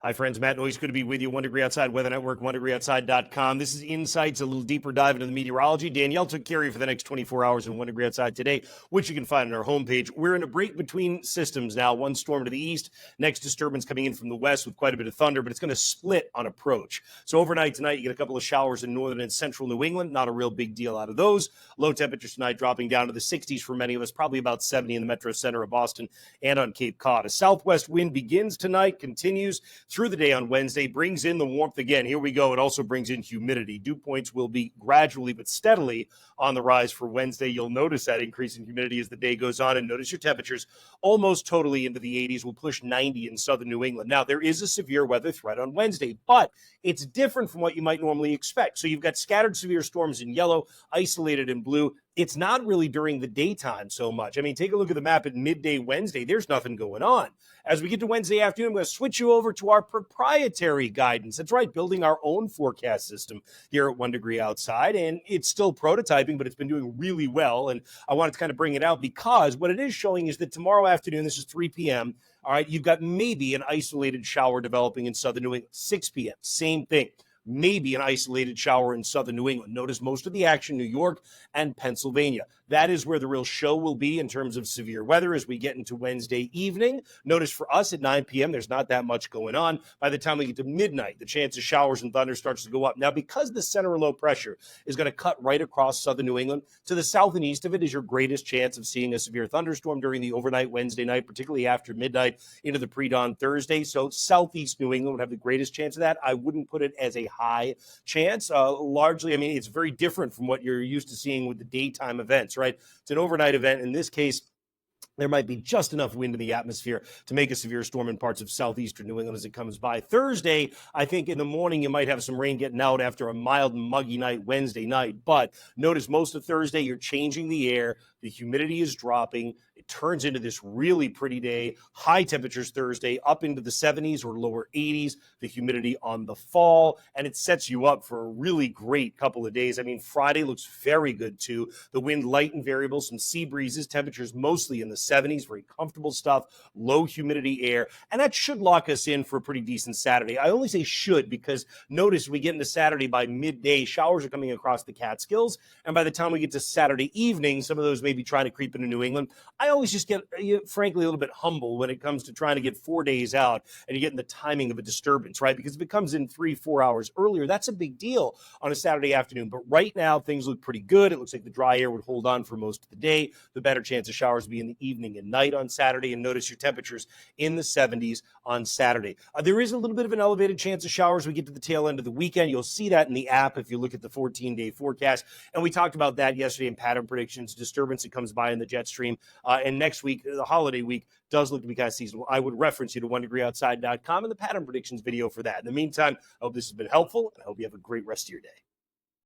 Hi, friends. Matt Noyes, good to be with you. 1 Degree Outside Weather Network, onedegreeoutside.com. This is Insights, a little deeper dive into the meteorology. Danielle took care of you for the next 24 hours in 1 Degree Outside today, which you can find on our homepage. We're in a break between systems now. One storm to the east, next disturbance coming in from the west with quite a bit of thunder, but it's going to split on approach. So overnight tonight, you get a couple of showers in northern and central New England. Not a real big deal out of those. Low temperatures tonight dropping down to the 60s for many of us, probably about 70 in the metro center of Boston and on Cape Cod. A southwest wind begins tonight, continues through the day on Wednesday, brings in the warmth again. Here we go. It also brings in humidity. Dew points will be gradually but steadily on the rise for Wednesday. You'll notice that increase in humidity as the day goes on, and notice your temperatures almost totally into the 80s. Will push 90 in southern New England. Now, there is a severe weather threat on Wednesday, but it's different from what you might normally expect. So you've got scattered severe storms in yellow, isolated in blue. It's not really during the daytime so much. I mean, take a look at the map at midday Wednesday. There's nothing going on. As we get to Wednesday afternoon, I'm going to switch you over to our proprietary guidance. That's right, building our own forecast system here at 1 Degree Outside. And it's still prototyping, but it's been doing really well. And I wanted to kind of bring it out because what it is showing is that tomorrow afternoon, this is 3 p.m., all right, you've got maybe an isolated shower developing in southern New England. 6 p.m., same thing. Maybe an isolated shower in southern New England. Notice most of the action, New York and Pennsylvania. That is where the real show will be in terms of severe weather as we get into Wednesday evening. Notice for us at 9 p.m., there's not that much going on. By the time we get to midnight, the chance of showers and thunder starts to go up. Now, because the center of low pressure is going to cut right across southern New England, to the south and east of it is your greatest chance of seeing a severe thunderstorm during the overnight Wednesday night, particularly after midnight into the pre-dawn Thursday. So southeast New England would have the greatest chance of that. I wouldn't put it as a high chance. Largely, I mean, it's very different from what you're used to seeing with the daytime events, right? It's an overnight event. In this case, there might be just enough wind in the atmosphere to make a severe storm in parts of southeastern New England as it comes by. Thursday, I think in the morning, you might have some rain getting out after a mild and muggy night Wednesday night. But notice most of Thursday, you're changing the air. The humidity is dropping. It turns into this really pretty day. High temperatures Thursday up into the 70s or lower 80s. The humidity on the fall. And it sets you up for a really great couple of days. I mean, Friday looks very good too. The wind light and variable, some sea breezes, temperatures mostly in the 70s, very comfortable stuff, low humidity air. And that should lock us in for a pretty decent Saturday. I only say should because notice we get into Saturday by midday. Showers are coming across the Catskills. And by the time we get to Saturday evening, some of those may be trying to creep into New England. I always just get, frankly, a little bit humble when it comes to trying to get 4 days out and you're getting the timing of a disturbance, right? Because if it comes in 3-4 hours earlier, that's a big deal on a Saturday afternoon. But right now, things look pretty good. It looks like the dry air would hold on for most of the day. The better chance of showers would be in the evening and night on Saturday. And notice your temperatures in the 70s on Saturday. There is a little bit of an elevated chance of showers. We get to the tail end of the weekend. You'll see that in the app if you look at the 14-day forecast. And we talked about that yesterday in pattern predictions, disturbance that comes by in the jet stream. And next week, the holiday week, does look to be kind of seasonal. I would reference you to onedegreeoutside.com and the pattern predictions video for that. In the meantime, I hope this has been helpful, and I hope you have a great rest of your day.